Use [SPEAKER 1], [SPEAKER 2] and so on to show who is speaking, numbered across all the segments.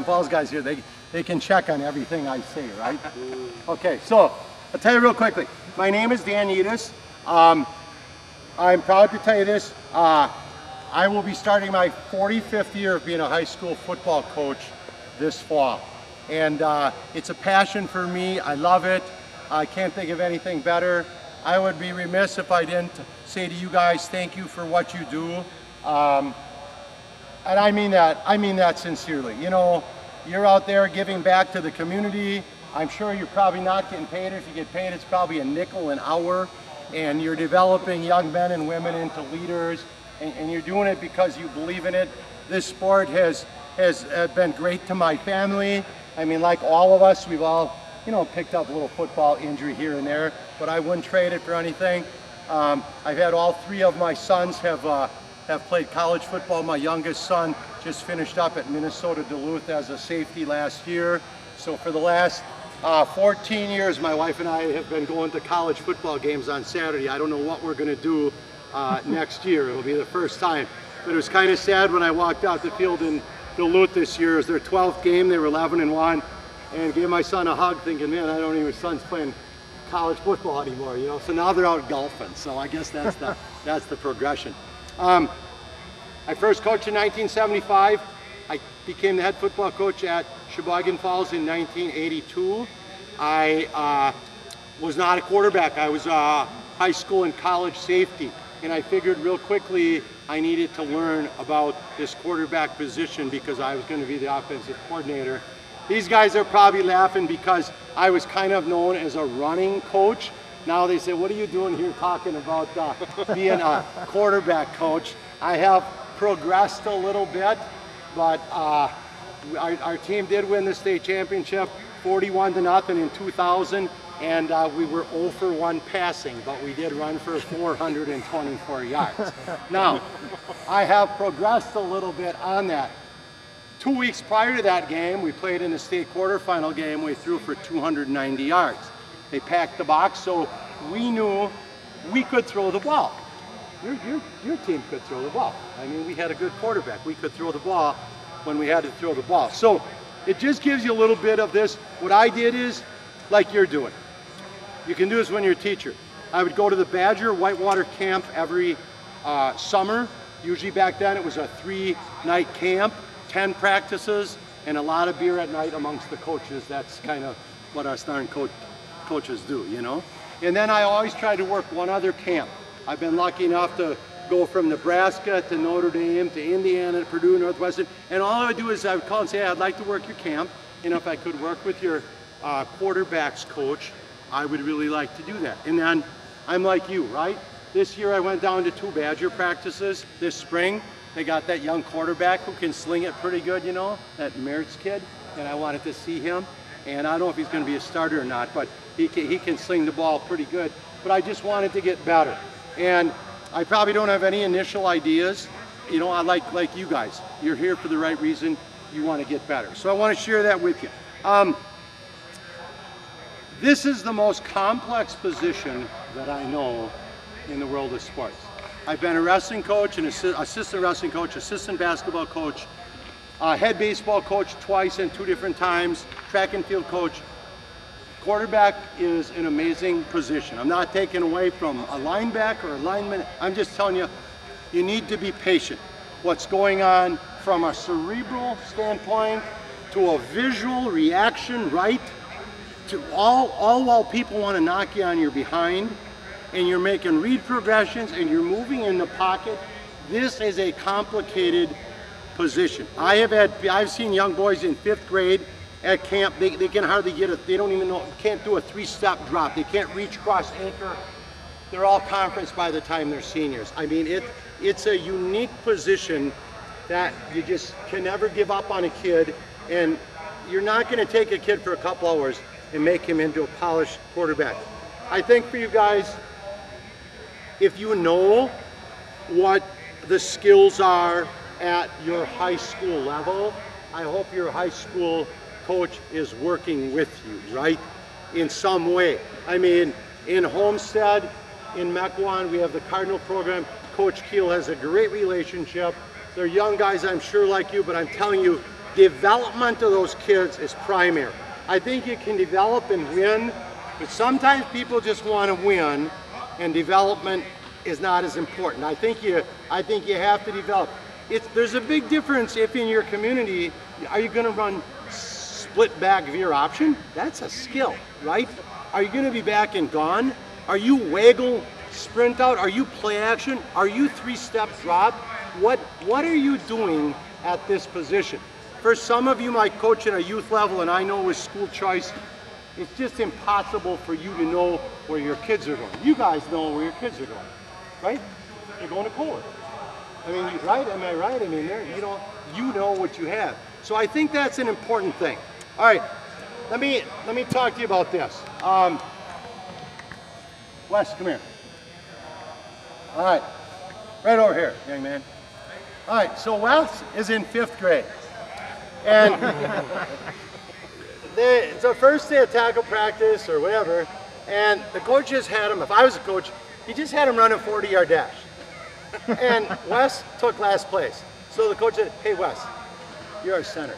[SPEAKER 1] Sheboygan Falls guys here, they can check on everything I say, right? Okay, so I'll tell you real quickly. My name is Dan Juedes. I'm proud to tell you this. I will be starting my 45th year of being a high school football coach this fall. And it's a passion for me. I love it. I can't think of anything better. I would be remiss if I didn't say to you guys, thank you for what you do. And I mean that sincerely. You know, you're out there giving back to the community. I'm sure you're probably not getting paid. If you get paid, it's probably a nickel an hour. And you're developing young men and women into leaders. And you're doing it because you believe in it. This sport has been great to my family. I mean, like all of us, we've all, you know, picked up a little football injury here and there, but I wouldn't trade it for anything. I've had all three of my sons have played college football. My youngest son just finished up at Minnesota Duluth as a safety last year. So for the last 14 years, my wife and I have been going to college football games on Saturday. I don't know what we're gonna do next year. It'll be the first time. But it was kind of sad when I walked out the field in Duluth this year. It was their 12th game. They were 11-1, and gave my son a hug, thinking, man, I don't even, his son's playing college football anymore, you know. So now they're out golfing. So I guess that's the progression. I first coached in 1975. I became the head football coach at Sheboygan Falls in 1982. I was not a quarterback. I was a high school and college safety. And I figured real quickly I needed to learn about this quarterback position because I was going to be the offensive coordinator. These guys are probably laughing because I was kind of known as a running coach. Now they say, what are you doing here talking about being a quarterback coach? I have progressed a little bit, but our team did win the state championship 41-0 in 2000. And we were 0 for 1 passing, but we did run for 424 yards. Now, I have progressed a little bit on that. 2 weeks prior to that game, we played in the state quarterfinal game. We threw for 290 yards. They packed the box, so we knew we could throw the ball. Your team could throw the ball. I mean, we had a good quarterback. We could throw the ball when we had to throw the ball. So it just gives you a little bit of this. What I did is, like you're doing. You can do this when you're a teacher. I would go to the Badger Whitewater camp every summer. Usually back then it was a 3-night camp, 10 practices, and a lot of beer at night amongst the coaches. That's kind of what our starting coaches do, you know? And then I always try to work one other camp. I've been lucky enough to go from Nebraska to Notre Dame to Indiana to Purdue, Northwestern, and all I would do is I would call and say, hey, I'd like to work your camp, and if I could work with your quarterbacks coach, I would really like to do that. And then I'm like you, right? This year I went down to 2 Badger practices this spring. They got that young quarterback who can sling it pretty good, you know, that Mertz kid, and I wanted to see him. And I don't know if he's going to be a starter or not, but he can sling the ball pretty good. But I just wanted to get better. And I probably don't have any initial ideas. You know, I like you guys. You're here for the right reason. You want to get better. So I want to share that with you. This is the most complex position that I know in the world of sports. I've been a wrestling coach, an assistant wrestling coach, assistant basketball coach, head baseball coach twice and 2 different times, track and field coach. Quarterback is an amazing position. I'm not taking away from a linebacker or a lineman. I'm just telling you, you need to be patient. What's going on from a cerebral standpoint to a visual reaction, right? To all while people want to knock you on your behind, and you're making read progressions and you're moving in the pocket. This is a complicated position. I've seen young boys in 5th grade at camp, they can hardly get it. They don't even know, can't do a 3-step drop. They can't reach cross anchor. They're all conference by the time they're seniors. I mean, it's a unique position that you just can never give up on a kid, and you're not going to take a kid for a couple hours and make him into a polished quarterback. I think for you guys, if you know what the skills are at your high school level, I hope your high school coach is working with you, right? In some way. I mean, in Homestead, in Mequon, we have the Cardinal program. Coach Keel has a great relationship. They're young guys, I'm sure, like you, but I'm telling you, development of those kids is primary. I think you can develop and win, but sometimes people just want to win and development is not as important. I think you have to develop. There's a big difference if in your community, are you going to run split back veer option? That's a skill, right? Are you going to be back and gone? Are you waggle sprint out? Are you play action? Are you 3-step drop? What are you doing at this position? For some of you might coach at a youth level, and I know with school choice, it's just impossible for you to know where your kids are going. You guys know where your kids are going, right? They're going to Kohler. I mean, right? Am I right? I mean, you know what you have. So I think that's an important thing. All right, let me talk to you about this. Wes, come here. All right, right over here, young man. All right, so Wes is in 5th grade. And it's the first day of tackle practice or whatever, and the coach just had him, if I was a coach, he just had him run a 40-yard dash. And Wes took last place. So the coach said, hey Wes, you're our center.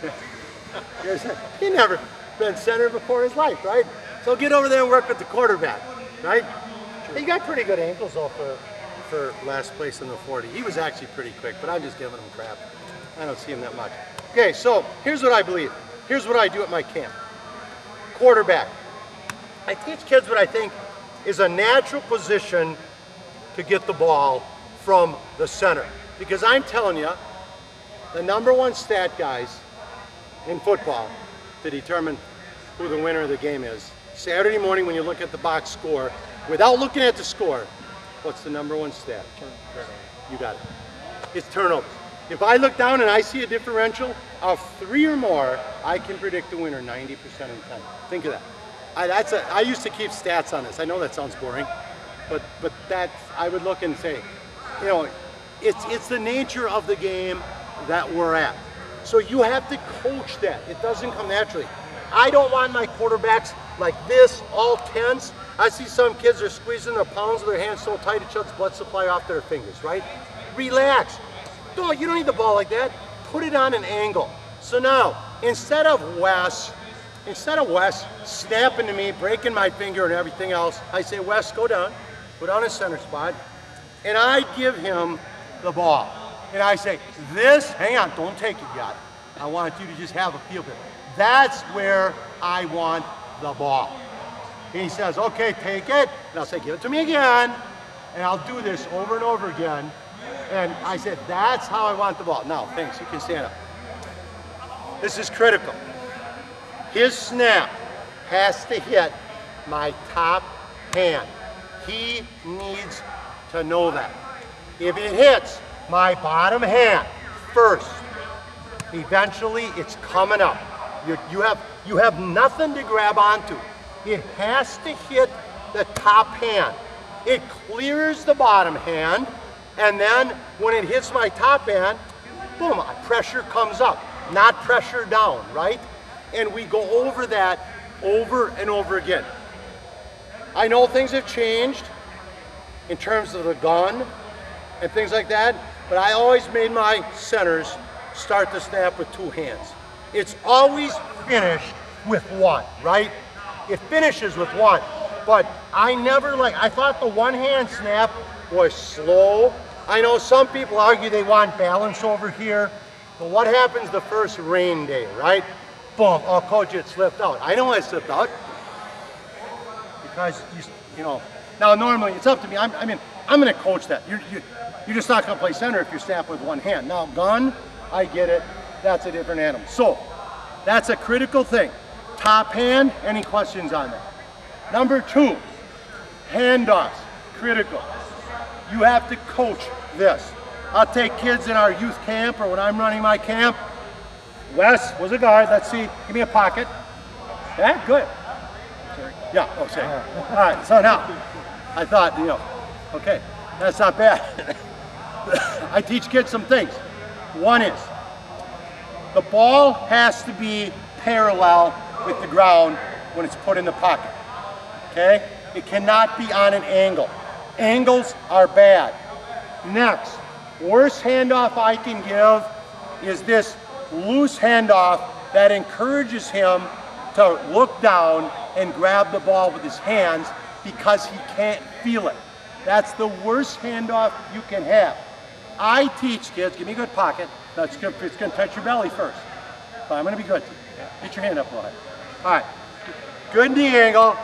[SPEAKER 1] You're our center. He never been center before in his life, right? So get over there and work with the quarterback, right? He got pretty good ankles though for last place in the 40. He was actually pretty quick, but I'm just giving him crap. I don't see him that much. Okay, so here's what I believe. Here's what I do at my camp. Quarterback. I teach kids what I think is a natural position to get the ball from the center. Because I'm telling you, the #1 stat guys in football to determine who the winner of the game is, Saturday morning when you look at the box score, without looking at the score, what's the #1 stat? You got it. It's turnovers. If I look down and I see a differential of 3 or more, I can predict the winner 90% of the time. Think of that. I used to keep stats on this. I know that sounds boring, but I would look and say, you know, it's the nature of the game that we're at. So you have to coach that. It doesn't come naturally. I don't want my quarterbacks like this, all tense. I see some kids are squeezing their palms with their hands so tight it shuts blood supply off their fingers, right? Relax. No, you don't need the ball like that. Put it on an angle. So now, instead of Wes snapping to me, breaking my finger and everything else, I say, Wes, go down in center spot, and I give him the ball. And I say, hang on, don't take it yet. I want you to just have a feel for it. That's where I want the ball. And he says, okay, take it. And I'll say, give it to me again. And I'll do this over and over again. And I said, that's how I want the ball. Now, thanks, you can stand up. This is critical. His snap has to hit my top hand. He needs to know that. If it hits my bottom hand first, eventually it's coming up. You have nothing to grab onto. It has to hit the top hand. It clears the bottom hand, and then when it hits my top hand, boom, pressure comes up, not pressure down, right? And we go over that over and over again. I know things have changed in terms of the gun and things like that, but I always made my centers start the snap with 2 hands. It's always finished with 1, right? It finishes with 1, but I thought the 1-hand snap was slow. I know some people argue they want balance over here, but what happens the first rain day, right? Boom, oh coach, it slipped out. I know I slipped out because, you know, now normally it's up to me. I'm gonna coach that. You're just not gonna play center if you snap with 1 hand. Now gun, I get it, that's a different animal. So, that's a critical thing. Top hand, any questions on that? Number 2, handoffs, critical. You have to coach this. I'll take kids in our youth camp or when I'm running my camp. Wes was a guard, let's see, give me a pocket. Yeah, good. Yeah, oh, sorry. All right, so now, I thought, okay, that's not bad. I teach kids some things. One is, the ball has to be parallel with the ground when it's put in the pocket, okay? It cannot be on an angle. Angles are bad. Next, worst handoff I can give is this loose handoff that encourages him to look down and grab the ball with his hands because he can't feel it. That's the worst handoff you can have. I teach kids, give me a good pocket. It's going to touch your belly first. But I'm going to be good. Get your hand up a little high. All right. Good knee angle.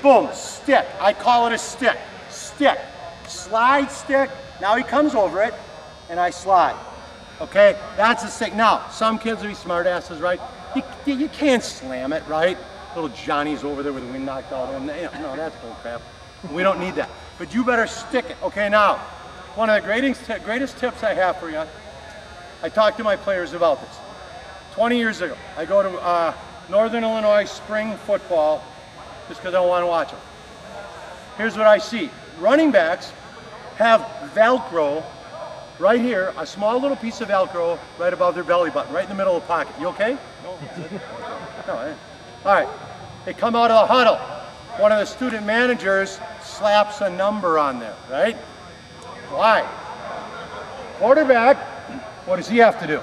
[SPEAKER 1] Boom. Stick. I call it a stick. Stick. Slide stick. Now he comes over it, and I slide. Okay? That's a stick. Now, some kids will be smart asses, right? You can't slam it, right? Little Johnny's over there with the wind knocked out of him. No, that's bull crap. We don't need that. But you better stick it. Okay, now, one of the greatest tips I have for you, I talk to my players about this. 20 years ago, I go to Northern Illinois spring football just because I want to watch them. Here's what I see. Running backs have Velcro right here, a small little piece of Velcro right above their belly button, right in the middle of the pocket. You okay? No. All right. They come out of the huddle. One of the student managers slaps a number on there, right? Why? Quarterback, what does he have to do?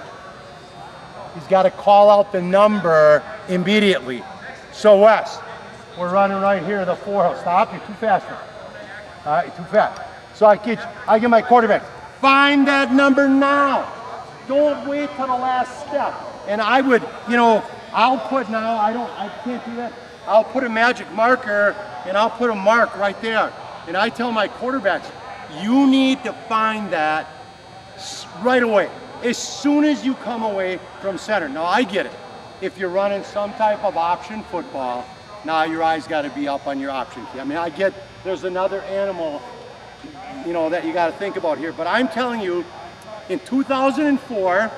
[SPEAKER 1] He's got to call out the number immediately. So Wes, we're running right here, the 4. Stop, you're too fast. All right, you're too fast. So I get my quarterback, find that number now. Don't wait till the last step. And I would, I'll put now, I can't do that. I'll put a magic marker and I'll put a mark right there. And I tell my quarterbacks, you need to find that right away, as soon as you come away from center. Now I get it. If you're running some type of option football, now your eyes got to be up on your option key. I mean, I get there's another animal, that you got to think about here. But I'm telling you, in 2004,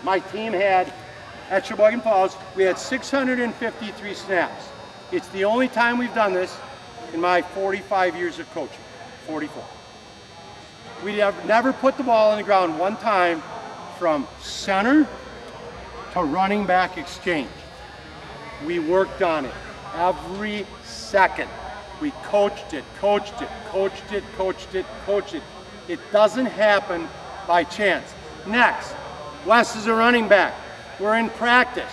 [SPEAKER 1] my team had, at Sheboygan Falls, we had 653 snaps. It's the only time we've done this in my 45 years of coaching, 44. We have never put the ball on the ground one time from center to running back exchange. We worked on it every second. We coached it. It doesn't happen by chance. Next, Wes is a running back. We're in practice.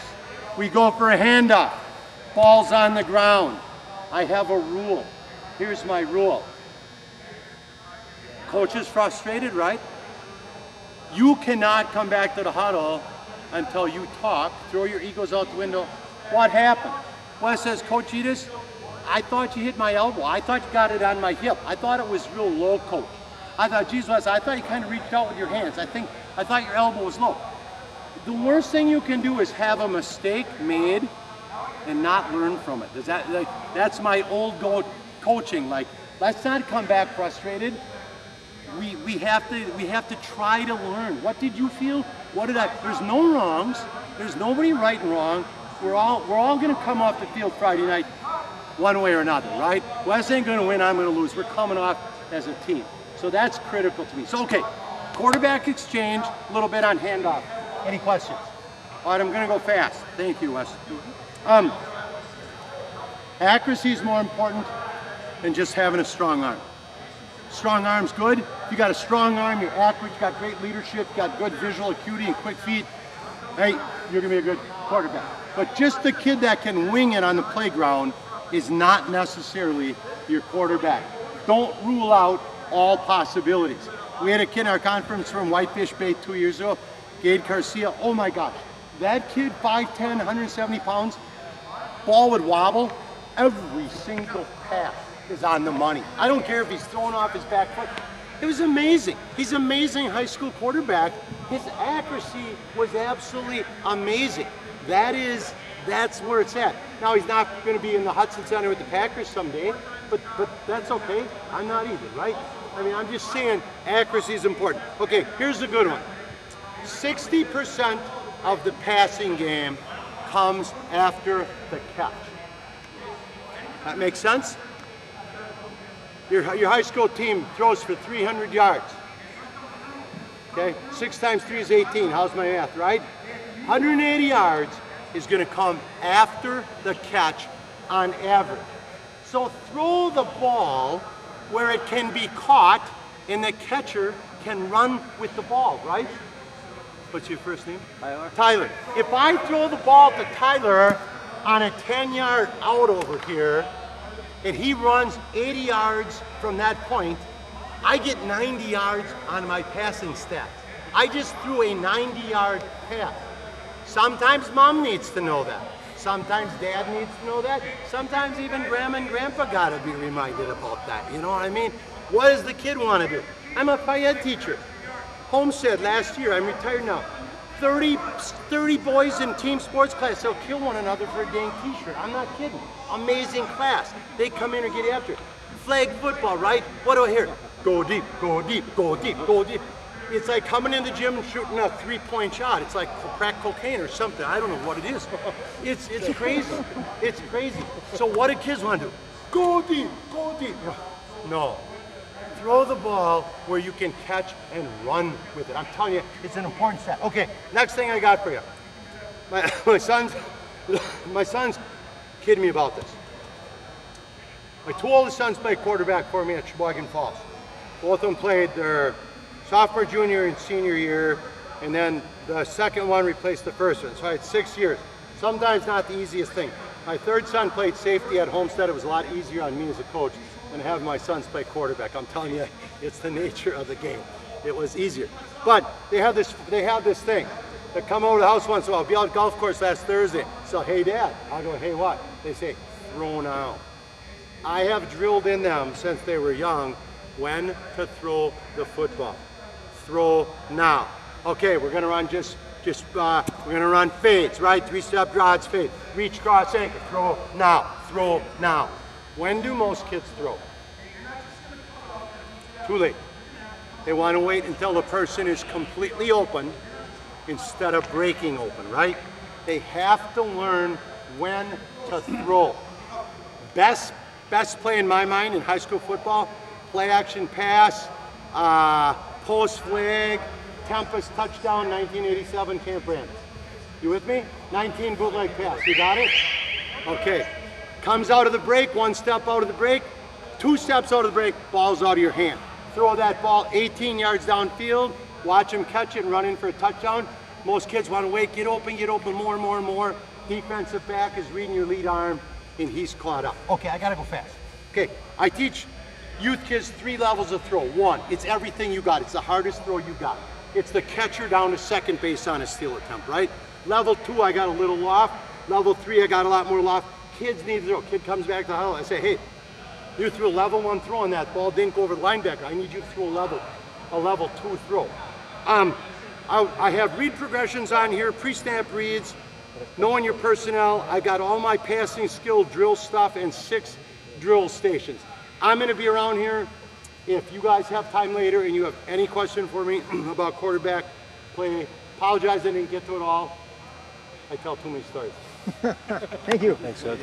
[SPEAKER 1] We go for a handoff. Ball's on the ground. I have a rule. Here's my rule. Coach is frustrated, right? You cannot come back to the huddle until you talk, throw your egos out the window. What happened? Wes says, Coach Juedes, I thought you hit my elbow. I thought you got it on my hip. I thought it was real low, Coach. I thought, geez, Wes, I thought you kind of reached out with your hands. I thought your elbow was low. The worst thing you can do is have a mistake made and not learn from it. That's my old coaching. Let's not come back frustrated. We have to try to learn. What did you feel? There's no wrongs. There's nobody right and wrong. We're all going to come off the field Friday night one way or another, right? Wes ain't going to win, I'm going to lose. We're coming off as a team. So that's critical to me. So, okay, quarterback exchange, a little bit on handoff. Any questions? All right, I'm going to go fast. Thank you, Wes. Accuracy is more important than just having a strong arm. Strong arm's good. If you got a strong arm, you're accurate, you got great leadership, you got good visual acuity and quick feet, hey, you're going to be a good quarterback. But just the kid that can wing it on the playground is not necessarily your quarterback. Don't rule out all possibilities. We had a kid in our conference from Whitefish Bay 2 years ago, Gade Garcia. Oh my gosh, that kid, 5'10", 170 pounds, ball would wobble. Every single pass is on the money. I don't care if he's throwing off his back foot. It was amazing. He's an amazing high school quarterback. His accuracy was absolutely amazing. That's where it's at. Now he's not going to be in the Hudson Center with the Packers someday, but that's okay. I'm not either, right? I mean, I'm just saying accuracy is important. Okay, here's a good one. 60% of the passing game comes after the catch. That makes sense? Your high school team throws for 300 yards. Okay, 6 times 3 is 18. How's my math, right? 180 yards is going to come after the catch on average. So throw the ball where it can be caught and the catcher can run with the ball, right? What's your first name?
[SPEAKER 2] Tyler.
[SPEAKER 1] Tyler. If I throw the ball to Tyler on a 10-yard out over here, and he runs 80 yards from that point, I get 90 yards on my passing stat. I just threw a 90-yard pass. Sometimes mom needs to know that. Sometimes dad needs to know that. Sometimes even grandma and grandpa gotta be reminded about that. You know what I mean? What does the kid want to do? I'm a Phi Ed teacher. Homestead last year, I'm retired now. 30 boys in team sports class, they'll kill one another for a dang t-shirt. I'm not kidding. Amazing class. They come in and get after it. Flag football, right? What do I hear? Go deep, go deep, go deep, go deep. It's like coming in the gym and shooting a three-point shot. It's like crack cocaine or something. I don't know what it is. It's crazy. It's crazy. So what do kids want to do? Go deep, go deep. No. Throw the ball where you can catch and run with it. I'm telling you, it's an important stat. Okay, next thing I got for you. My son's kidding me about this. My two oldest sons played quarterback for me at Sheboygan Falls. Both of them played their sophomore, junior, and senior year, and then the second one replaced the first one. So I had 6 years. Sometimes not the easiest thing. My third son played safety at Homestead. It was a lot easier on me as a coach than having my sons play quarterback. I'm telling you, it's the nature of the game. It was easier. But they have this thing. They come over to the house once in a while. I'll be out at golf course last Thursday. So, hey Dad. I go, hey what? They say, throw now. I have drilled in them since they were young when to throw the football. Throw now. Okay, we're gonna run we're gonna run fades, right? 3-step draws, fade. Reach, cross, anchor, throw now, throw now. When do most kids throw? Too late. They want to wait until the person is completely open instead of breaking open, right? They have to learn when to throw. Best play in my mind in high school football, play action pass, post flag, Tempest touchdown, 1987 Camp Brandon. You with me? 19 bootleg pass. You got it? Okay. Comes out of the break, 1 step out of the break, 2 steps out of the break, ball's out of your hand. Throw that ball 18 yards downfield, watch him catch it and run in for a touchdown. Most kids want to wait, get open more and more and more. Defensive back is reading your lead arm and he's caught up. Okay, I gotta go fast. Okay, I teach youth kids 3 levels of throw. 1, it's everything you got. It's the hardest throw you got. It's the catcher down to second base on a steal attempt, right? Level 2, I got a little loft. Level 3, I got a lot more loft. Kids need to throw. Kid comes back to the huddle. I say, hey, you threw a level 1 throw on that ball, didn't go over the linebacker. I need you to throw a level 2 throw. I have read progressions on here, pre-snap reads, knowing your personnel. I got all my passing skill drill stuff and 6 drill stations. I'm gonna be around here. If you guys have time later and you have any question for me about quarterback play, apologize I didn't get to it all. I tell too many stories.
[SPEAKER 2] Thank you.
[SPEAKER 1] Thanks, Ed.